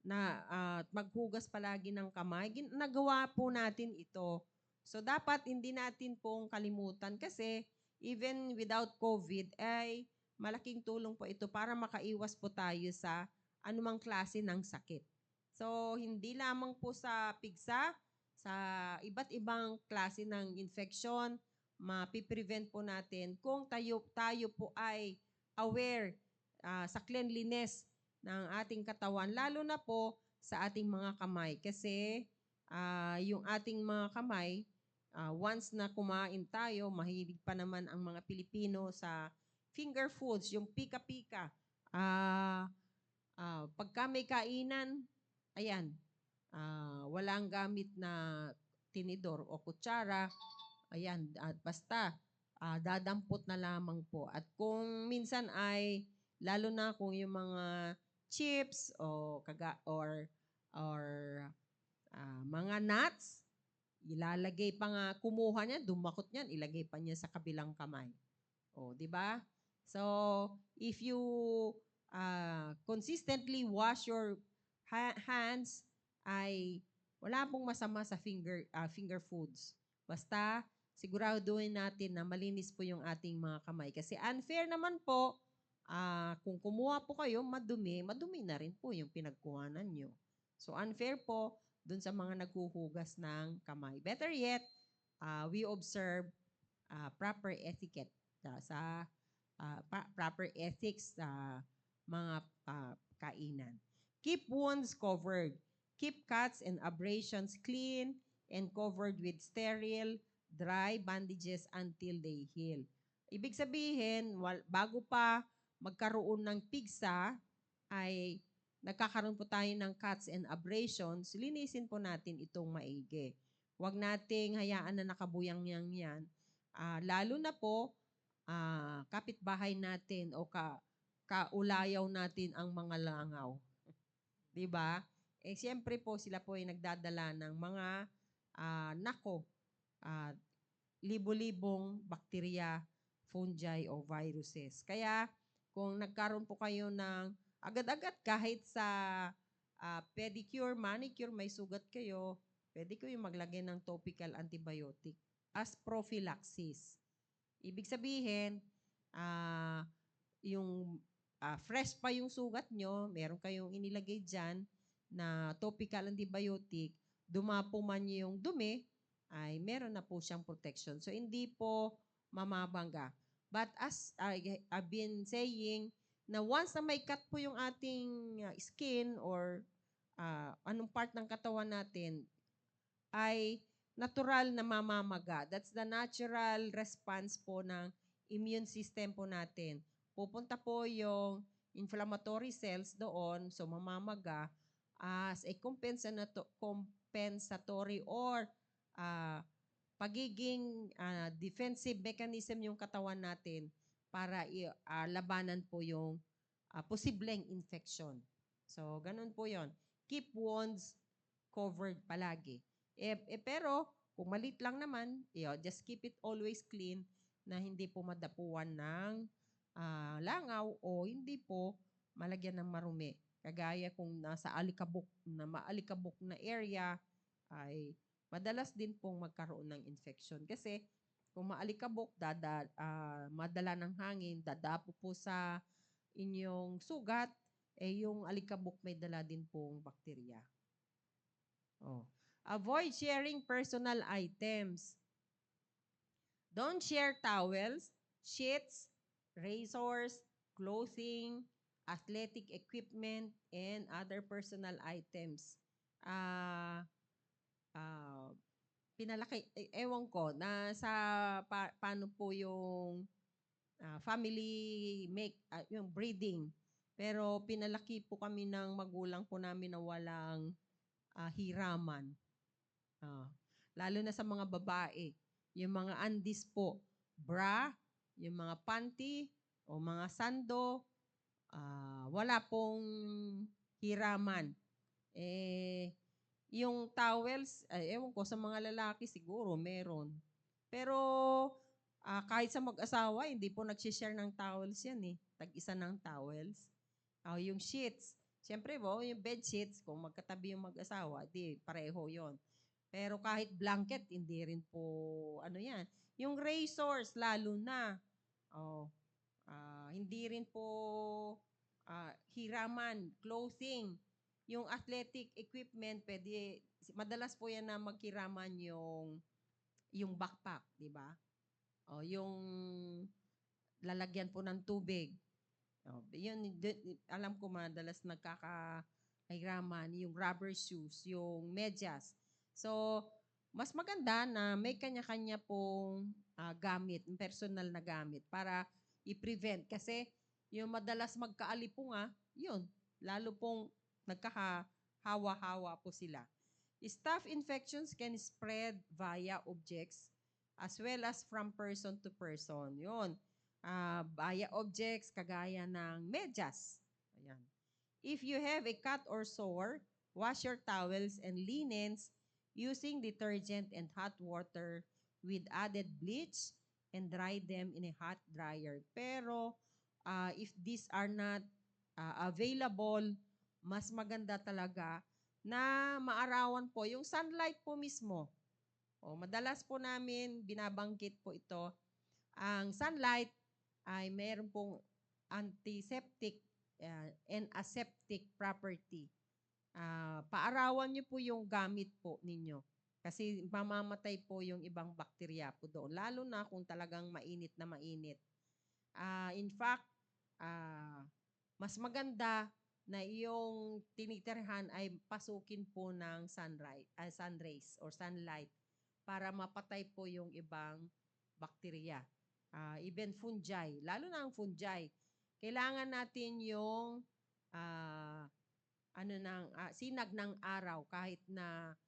na maghugas palagi ng kamay. Nagawa po natin ito. So dapat hindi natin pong kalimutan kasi even without COVID ay malaking tulong po ito para makaiwas po tayo sa anumang klase ng sakit. So hindi lamang po sa pigsa, sa iba't ibang klase ng infection, mapiprevent po natin kung tayo po ay aware sa cleanliness ng ating katawan, lalo na po sa ating mga kamay. Kasi yung ating mga kamay, once na kumain tayo, mahilig pa naman ang mga Pilipino sa finger foods, yung pika-pika. Pagka may kainan, ayan, walang gamit na tinidor o kutsara, ayan, at basta dadampot na lamang po. At kung minsan ay, lalo na kung yung mga chips o mga nuts, ilalagay pa nga, kumuha niya, dumakot niyan, ilagay pa niya sa kabilang kamay. Di ba? So, if you consistently wash your hands, ay wala pong masama sa finger foods. Basta, siguraduhin natin na malinis po yung ating mga kamay. Kasi unfair naman po, kung kumuha po kayo, madumi na rin po yung pinagkuhanan nyo. So unfair po dun sa mga naghuhugas ng kamay. Better yet, we observe proper etiquette sa proper ethics sa mga kainan. Keep wounds covered. Keep cuts and abrasions clean and covered with sterile, dry bandages until they heal. Ibig sabihin, bago pa magkaroon ng pigsa, ay nagkakaroon po tayo ng cuts and abrasions, linisin po natin itong maigi. Huwag nating hayaan na nakabuyang yan. Lalo na po, kapitbahay natin o kaulayaw natin ang mga langaw. 'Di ba? Eh siyempre po sila po ay nagdadala ng mga nako, ah, libo-libong bakterya, fungi o viruses. Kaya kung nagkaroon po kayo ng agad-agad kahit sa pedicure, manicure, may sugat kayo, pwede kayo maglagay ng topical antibiotic as prophylaxis. Ibig sabihin, ah, yung fresh pa yung sugat nyo, meron kayong inilagay dyan na topical antibiotic, dumapo man yung dumi, ay meron na po siyang protection. So, hindi po mamabangga. But as I've been saying, na once na may cut po yung ating skin or anong part ng katawan natin, ay natural na mamamaga. That's the natural response po ng immune system po natin. Pupunta po yung inflammatory cells doon, so mamamaga as a compensatory or ah, pagiging defensive mechanism yung katawan natin para labanan po yung posibleng infection. So, ganun po yon. Keep wounds covered palagi. Pero, kung malit lang naman, just keep it always clean na hindi po madapuan ng langaw o hindi po malagyan ng marumi. Kagaya kung nasa maalikabok na area, ay madalas din pong magkaroon ng infection. Kasi kung maalikabok, madala ng hangin, dadapo po sa inyong sugat, yung alikabok may dala din pong bakterya. Oh. Avoid sharing personal items. Don't share towels, sheets, razors, clothing, athletic equipment, and other personal items. Pinalaki, ewan ko, paano po yung family yung breeding. Pero pinalaki po kami ng magulang po namin na walang hiraman. Lalo na sa mga babae. Yung mga undies po, bra, yung mga panty, o mga sando, wala pong hiraman. Yung towels, ewan ko, sa mga lalaki siguro meron. Pero kahit sa mag-asawa, hindi po nagsishare ng towels yan eh. Tag-isa ng towels. Yung sheets, siyempre po, yung bed sheets, kung magkatabi yung mag-asawa, di pareho yon. Pero kahit blanket, hindi rin po, yan. Yung razors, lalo na. Hindi rin po hiraman, clothing. Yung athletic equipment, madalas po yan na maghiraman yung backpack, di ba? Yung lalagyan po ng tubig. Yun, alam ko madalas nagkakahiraman yung rubber shoes, yung medyas. So, mas maganda na may kanya-kanya pong gamit, personal na gamit para i-prevent. Kasi yung madalas magkaalipunga, yun, lalo pong nagkakahawa-hawa po sila. Staph infections can spread via objects as well as from person to person. Yun. Via objects kagaya ng medyas. Ayan. If you have a cut or sore, wash your towels and linens using detergent and hot water with added bleach and dry them in a hot dryer. Pero if these are not available, mas maganda talaga na maarawan po yung sunlight po mismo. Madalas po namin binabanggit po ito. Ang sunlight ay mayroon pong antiseptic and aseptic property. Paarawan niyo po yung gamit po ninyo. Kasi mamamatay po yung ibang bakterya po doon. Lalo na kung talagang mainit na mainit. In fact, mas maganda na yung tinitirhan ay pasukin po ng sun rays or sunlight para mapatay po yung ibang bakterya. Even fungi, lalo na ang fungi. Kailangan natin yung sinag ng araw kahit na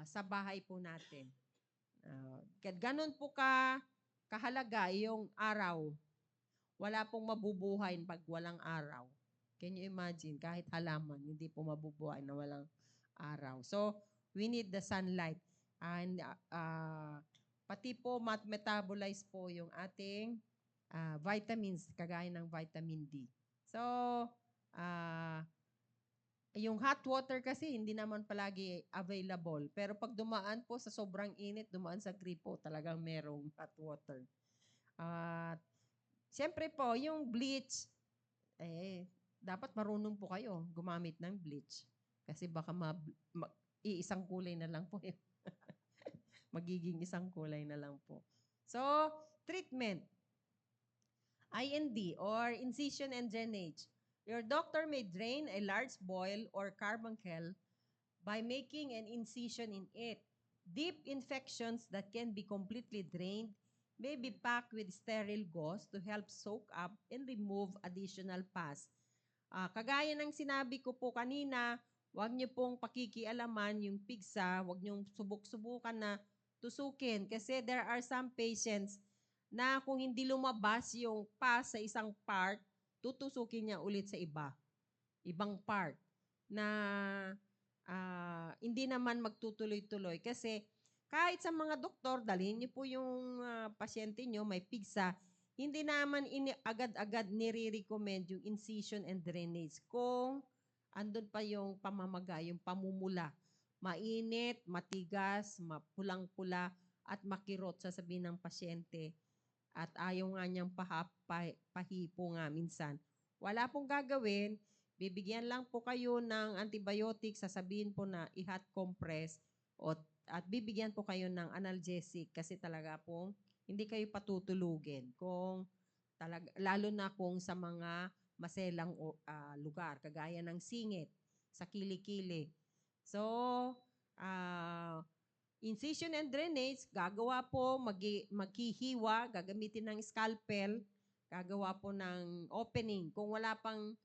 sa bahay po natin. Ganun po ka kahalaga yung araw. Wala pong mabubuhay pag walang araw. Can you imagine? Kahit halaman, hindi po mabubuhay na walang araw. So, we need the sunlight. And pati po metabolize po yung ating vitamins, kagaya ng vitamin D. So, ah, yung hot water kasi hindi naman palagi available. Pero pag dumaan po sa sobrang init, dumaan sa gripo, talagang merong hot water. At siyempre po, yung bleach, dapat marunong po kayo gumamit ng bleach. Kasi baka iisang kulay na lang po. Magiging isang kulay na lang po. So, treatment. IND or incision and drainage. Your doctor may drain a large boil or carbuncle by making an incision in it. Deep infections that can be completely drained may be packed with sterile gauze to help soak up and remove additional pus. Kagaya ng sinabi ko po kanina, huwag niyo pong pakikialaman yung pigsa, huwag niyo subok-subukan na tusukin kasi there are some patients na kung hindi lumabas yung pus sa isang part, tutusukin niya ulit sa ibang part na hindi naman magtutuloy-tuloy. Kasi kahit sa mga doktor, dalhin niyo po yung pasyente niyo, may pigsa, hindi naman agad-agad nire-recommend yung incision and drainage kung andun pa yung pamamaga, yung pamumula. Mainit, matigas, mapulang-pula, at makirot, sasabihin ng pasyente. At ayaw nga niyang pahipo nga minsan. Wala pong gagawin, bibigyan lang po kayo ng antibiotics, sasabihin po na i-hot compress at bibigyan po kayo ng analgesic kasi talaga pong hindi kayo patutulugin kung lalo na kung sa mga maselang lugar, kagaya ng singit, sa kilikili. So, incision and drainage, gagawa po, maghihiwa, gagamitin ng scalpel, gagawa po ng opening. Kung wala pang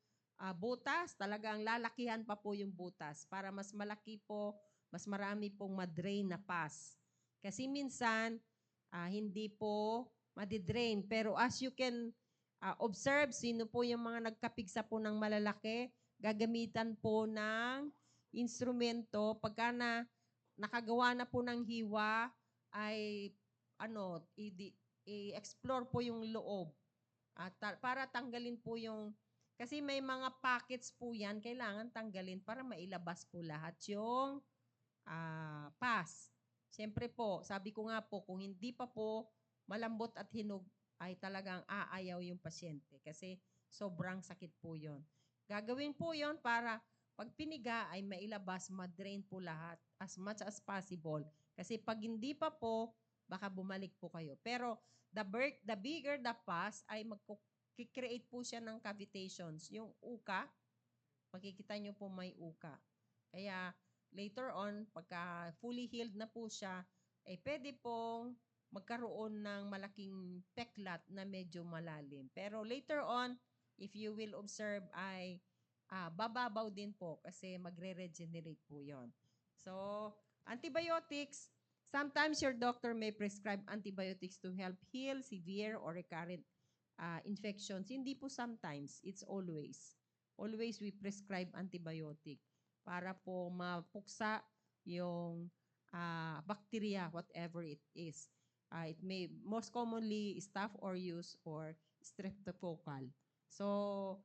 butas, talagang lalakihan pa po yung butas para mas malaki po, mas marami pong madrain na pus. Kasi minsan, hindi po madidrain. Pero as you can observe, sino po yung mga nagkapigsa po ng malalaki, gagamitan po ng instrumento. Pagka nakagawa na po ng hiwa, ay i-explore po yung loob. Para tanggalin po yung, kasi may mga pockets po yan, kailangan tanggalin para mailabas po lahat yung pus. Siyempre po, sabi ko nga po, kung hindi pa po malambot at hinog, ay talagang aayaw yung pasyente kasi sobrang sakit po yon. Gagawin po yon para pag piniga ay mailabas, madrain po lahat as much as possible. Kasi pag hindi pa po, baka bumalik po kayo. Pero the bigger the pus ay mag-create po siya ng cavitations. Yung uka, makikita nyo po may uka. Kaya later on, pagka fully healed na po siya, pwede pong magkaroon ng malaking peklat na medyo malalim. Pero later on, if you will observe, ay bababaw din po kasi magre-regenerate po yon. So, antibiotics, sometimes your doctor may prescribe antibiotics to help heal severe or recurrent infections. Hindi po sometimes, it's always. Always we prescribe antibiotic para po mapuksa yung bacteria, whatever it is. It may most commonly Staph aureus or streptococcal. So,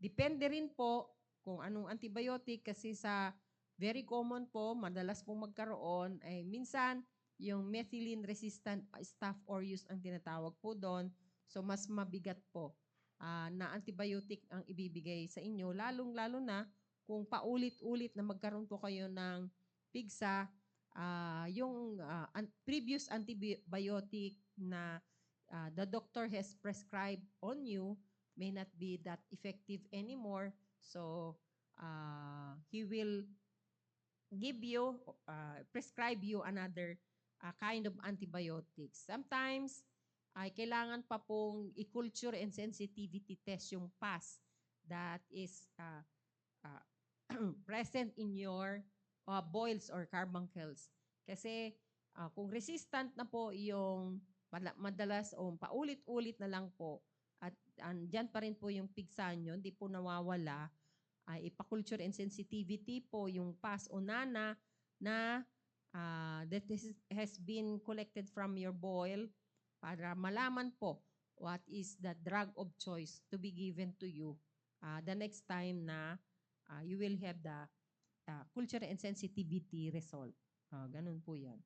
depende rin po kung anong antibiotic kasi sa very common po, madalas pong magkaroon ay minsan yung methicillin-resistant Staph aureus ang tinatawag po doon. So, mas mabigat po na antibiotic ang ibibigay sa inyo, lalong-lalo na kung paulit-ulit na magkaroon po kayo ng pigsa, yung previous antibiotic na the doctor has prescribed on you may not be that effective anymore. So, he will prescribe you another kind of antibiotics. Sometimes, ay kailangan pa pong i-culture and sensitivity test yung pus that is present in your boils or carbuncles. Kasi kung resistant na po yung madalas o paulit-ulit na lang po at andyan pa rin po yung pigsa nyo, hindi po nawawala, ay ipa-culture and sensitivity po yung pus o nana na that has been collected from your boil para malaman po what is the drug of choice to be given to you the next time na you will have the culture and sensitivity result. Ganun po yan.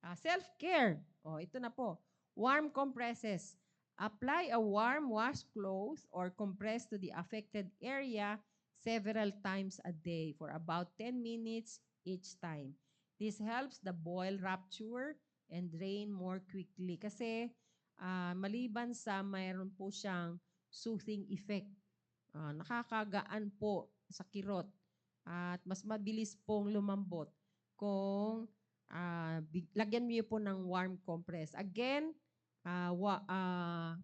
Self-care. Ito na po. Warm compresses. Apply a warm washcloth or compress to the affected area several times a day for about 10 minutes each time. This helps the boil rupture and drain more quickly. Kasi maliban sa mayroon po siyang soothing effect, nakakagaan po sa kirot at mas mabilis pong lumambot kung lagyan niyo po ng warm compress. Again,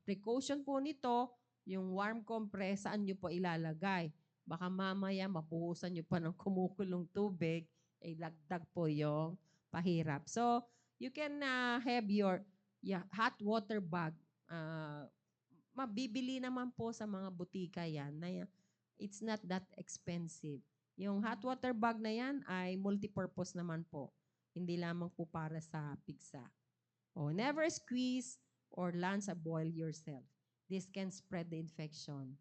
precaution po nito, yung warm compress, saan niyo po ilalagay? Baka mamaya mapuhusan niyo pa ng kumukulong tubig, lagdag po yung pahirap. So, you can have your hot water bag. Mabibili naman po sa mga butika yan na it's not that expensive. Yung hot water bag na yan ay multipurpose naman po. Hindi lamang po para sa pigsa. Never squeeze or lance a boil yourself. This can spread the infection.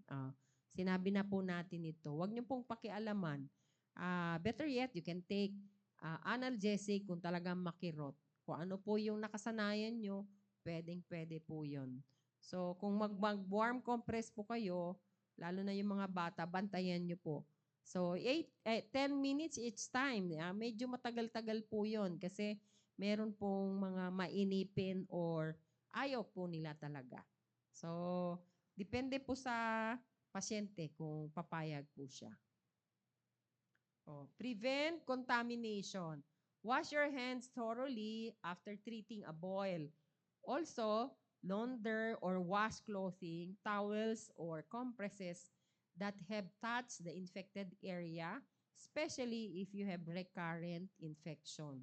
Sinabi na po natin ito. Huwag niyo pong pakialaman. Better yet, you can take analgesic kung talagang makirot. Kung ano po yung nakasanayan nyo, pwedeng-pwede po yun. So, kung mag-warm compress po kayo, lalo na yung mga bata, bantayan nyo po. So, 10 minutes each time. Medyo matagal-tagal po yun kasi meron pong mga mainipin or ayaw po nila talaga. So, depende po sa pasyente kung papayag po siya. Prevent contamination. Wash your hands thoroughly after treating a boil. Also, launder or wash clothing, towels, or compresses that have touched the infected area, especially if you have recurrent infection.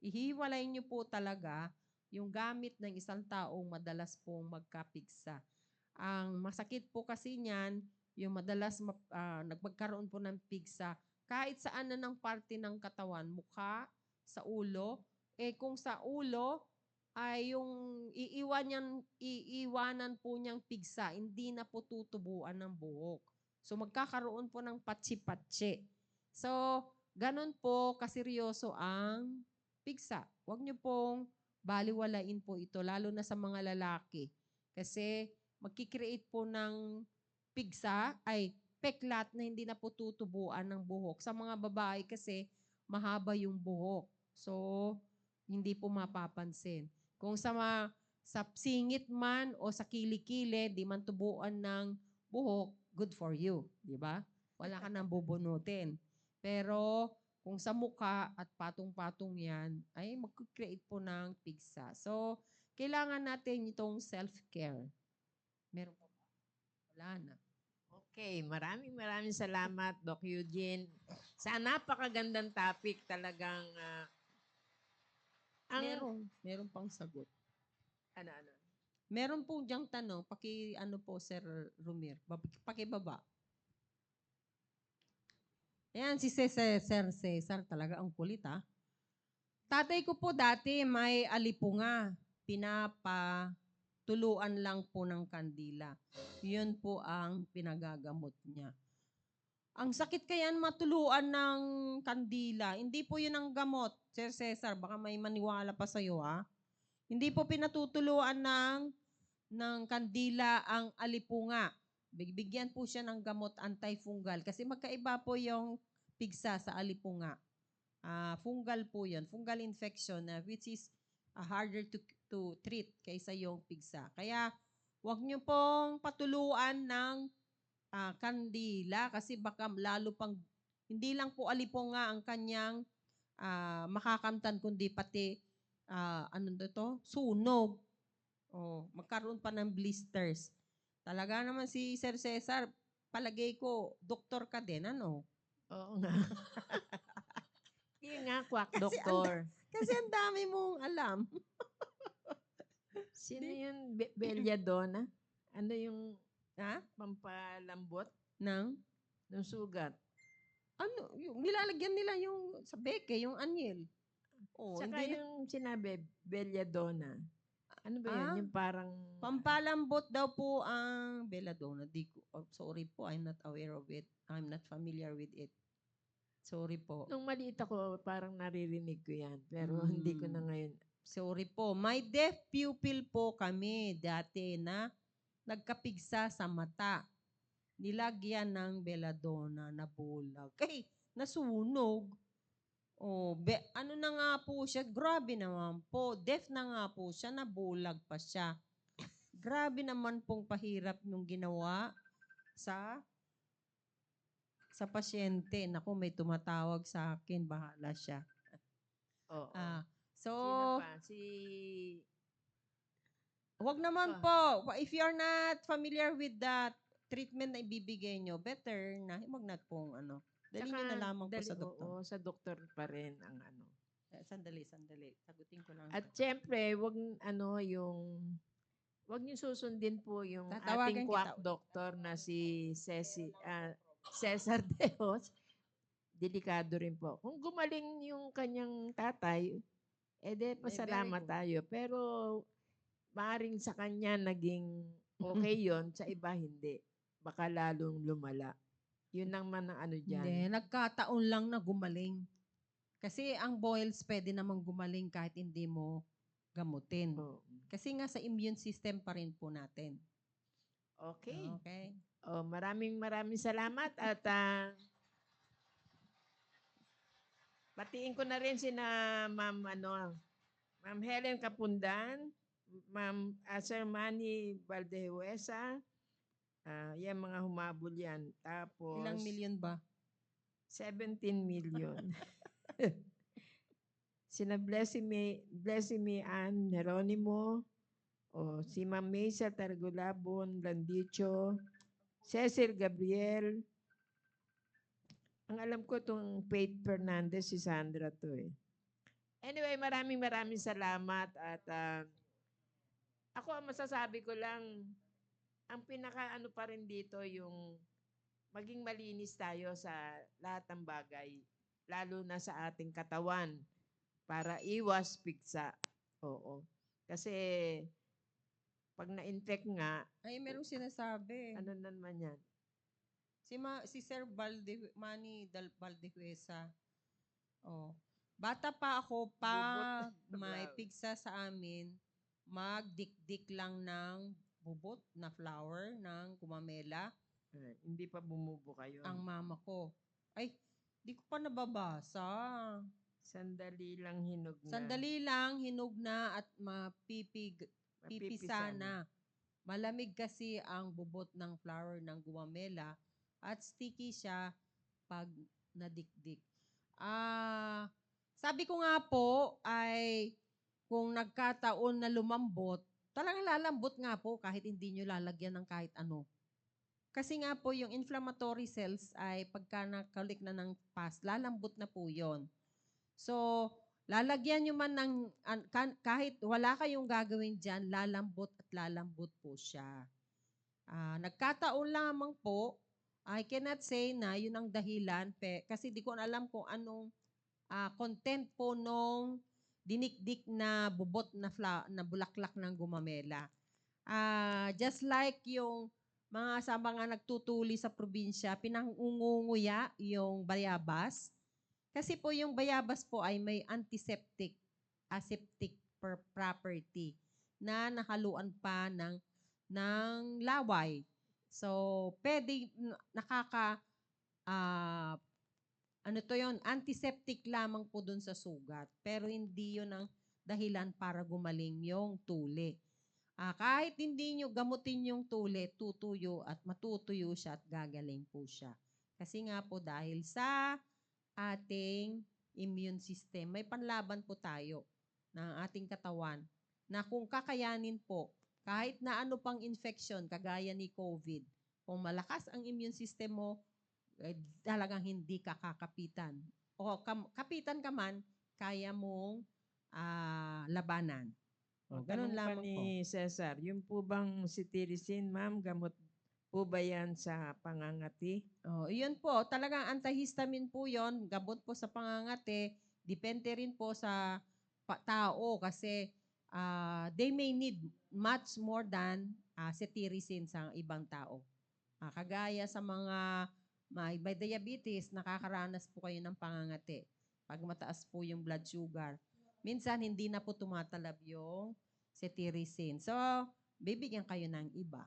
Ihiwalay niyo po talaga yung gamit ng isang taong madalas pong magkapigsa. Ang masakit po kasi niyan, yung madalas nagmagkaroon po ng pigsa, kahit saan na ng parte ng katawan, mukha, sa ulo, kung sa ulo, ay yung iiwanan po niyang pigsa, hindi na po tutubuan ng buhok. So magkakaroon po ng patsi-patsi. So, ganun po kaseryoso ang pigsa. Huwag niyo pong baliwalain po ito, lalo na sa mga lalaki. Kasi magkikreate po ng pigsa, ay peklat na hindi na po tutubuan ng buhok. Sa mga babae kasi, mahaba yung buhok. So, hindi po mapapansin. Kung sa singit man o sa kilikili, di man tubuan ng buhok, good for you. Di ba? Wala ka nang bubunutin. Pero, kung sa mukha at patong-patong yan, ay mag-create po ng pigsa. So, kailangan natin itong self-care. Meron pa ba? Wala na. Okay, maraming salamat, Doc Eugene. Sa napakagandang topic talagang Meron pang sagot. ano? Meron po diyang tanong, po, Sir Rumir, pakibaba. Ayan, si Sir Cesar, talaga ang kulit, ha? Tatay ko po dati may alipunga. Pinapatuluan lang po ng kandila. Yun po ang pinagagamot niya. Ang sakit kaya matuluan ng kandila. Hindi po yun ang gamot, Sir Cesar. Baka may maniwala pa sa'yo, ha? Hindi po pinatutuluan ng kandila ang alipunga. Bigyan po siya ng gamot antifungal kasi magkaiba po yung pigsa sa alipunga. Fungal po yun. Fungal infection which is harder to treat kaysa yung pigsa. Kaya huwag niyo pong patuluan ng kandila kasi baka lalo pang, hindi lang po alipunga ang kanyang makakamtan kundi pati sunog. Magkaroon pa ng blisters. Talaga naman si Sir Cesar, palagay ko, doktor ka din, ano? Oo nga. Yun nga, quack doctor. Kasi ang dami mong alam. Sino yung Belladonna? Ano yung Ha? pampalambot Nang? ng sugat? Ano, yung nilalagyan nila yung sa beke, yung anyel. Oh, Tsaka hindi na. yung sinabi, Belladonna. Ano ba yun? Ah, Yung parang, pampalambot daw po ang belladonna. Di ko, sorry po, I'm not aware of it. I'm not familiar with it. Sorry po. nung maliit ako, parang naririnig ko yan. Pero hindi ko na Mm, ngayon. sorry po. May deaf pupil po kami dati na nagkapigsa sa mata. Nilagyan ng belladonna na bulag. Kay, nasunog. Oh, ano na nga po siya, grabe naman po. Deaf na nga po siya, nabulag pa siya. Grabe naman pong pahirap nung ginawa sa pasyente. Naku, may tumatawag sa akin, bahala siya. Oo. Ah, so, Sino pa? Si, wag naman ah, po. If you're not familiar with the treatment na ibibigay nyo, better na, wag na pong ano. Dali tsaka, nyo na lamang po sa doktor. oo, sa doktor pa rin ang ano. Sandali. Sagutin ko lang. At syempre, wag niyo susundin po yung ating Tatawagan quack kita. doctor na si Cesar Deos. Delikado rin po. Kung gumaling yung kanyang tatay, edi Ay, very pasalamat good. tayo. Pero maaring sa kanya naging okay yon, sa iba hindi. Baka lalong lumala. Yun naman ang ano dyan. Hindi, nagkataon lang na gumaling. Kasi ang boils pwede namang gumaling kahit hindi mo gamutin. Oh. Kasi nga sa immune system pa rin po natin. Okay. Okay. Oh, maraming salamat at patiin ko na rin Ma'am Helen Kapundan, Ma'am Sir Manny Valdehuesa, yan mga humabol yan. Ilang Tapos, milyon ba? 17 million. Sina Blessing Me Ann Jeronimo, o si Ma'am Mesa Targulabon Landicho, Cecil Gabriel. Ang alam ko itong Faith Fernandez, si Sandra to eh. Anyway, maraming salamat at ako ang masasabi ko lang, ang pinaka-ano pa rin dito yung maging malinis tayo sa lahat ng bagay, lalo na sa ating katawan para iwas piksa. Oo. Kasi pag na-infect nga, Ay, merong sinasabi. ano na naman yan? Si Sir Manny Valdehuesa. Oh. Bata pa ako pa Bubot. may pigsa sa amin, magdikdik lang ng bubot na flower ng gumamela Hindi pa bumubo kayo. ang mama ko. Ay, di ko pa nababasa. Sandali lang hinog na. Sandali lang, hinog na at pipisa Mapipisa na. Malamig kasi ang bubot ng flower ng gumamela at sticky siya pag nadikdik. Sabi ko nga po ay kung nagkataon na lumambot, talagang lalambot nga po kahit hindi nyo lalagyan ng kahit ano. Kasi nga po yung inflammatory cells ay pagka nakalik na ng pus, lalambot na po yon. So, lalagyan nyo man ng, kahit wala kayong gagawin dyan, lalambot at lalambot po siya. Nagkataon lamang po, I cannot say na yun ang dahilan, kasi di ko alam kung anong content po nung dinikdik na bubot na bulaklak ng gumamela. Just like yung sa mga nagtutuli sa probinsya, pinangunguya yung bayabas. Kasi po yung bayabas po ay may antiseptic, aseptic property na nakaluan pa ng laway. So, pwede antiseptic lamang po dun sa sugat. Pero hindi yun ang dahilan para gumaling yung tuli. Kahit hindi nyo gamutin yung tuli, tutuyo at matutuyo siya at gagaling po siya. Kasi nga po dahil sa ating immune system, may panlaban po tayo ng ating katawan na kung kakayanin po, kahit na ano pang infection, kagaya ni COVID, kung malakas ang immune system mo, talagang hindi ka kakapitan. O kapitan ka man, kaya mong labanan. Ganun Tanong pa lamang po. ni Cesar, yung po bang si Tirisin, ma'am, gamot po ba yan sa pangangati? Iyon po, talagang antihistamine po yon, gamot po sa pangangati. Depende rin po sa tao kasi they may need much more than cetirizine sa ibang tao. Kagaya sa mga may diabetes, nakakaranas po kayo ng pangangati. Pag mataas po yung blood sugar, minsan hindi na po tumatalab yung cetirizine. So, bibigyan kayo ng iba.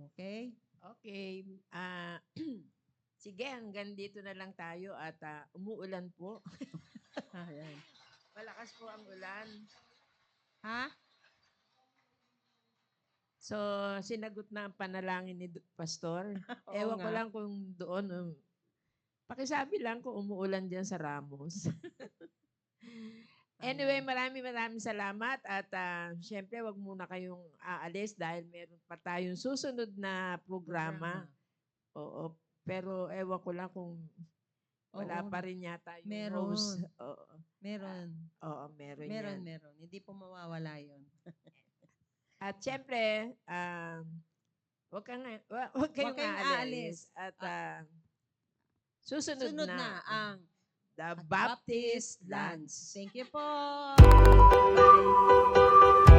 Okay? Okay. Sige, hanggang dito na lang tayo at umuulan po. Ayan. Malakas po ang ulan. Ha? So, sinagot na ang panalangin ni Pastor. Oo Ewan ko nga. lang kung doon, pakisabi lang kung umuulan dyan sa Ramos. Anyway, Ayan. maraming salamat at syempre wag muna kayong aalis dahil meron pa tayong susunod na programa. Oo, pero ewan ko lang kung wala Oo. pa rin yata yung Meron. host. Oo, Meron. meron Meron, yan. meron. Hindi po mawawala yun. At syempre, wag kayong kayong aalis. aalis. At susunod Sunod na na ang The Baptist Lunch. Thank you po. Bye.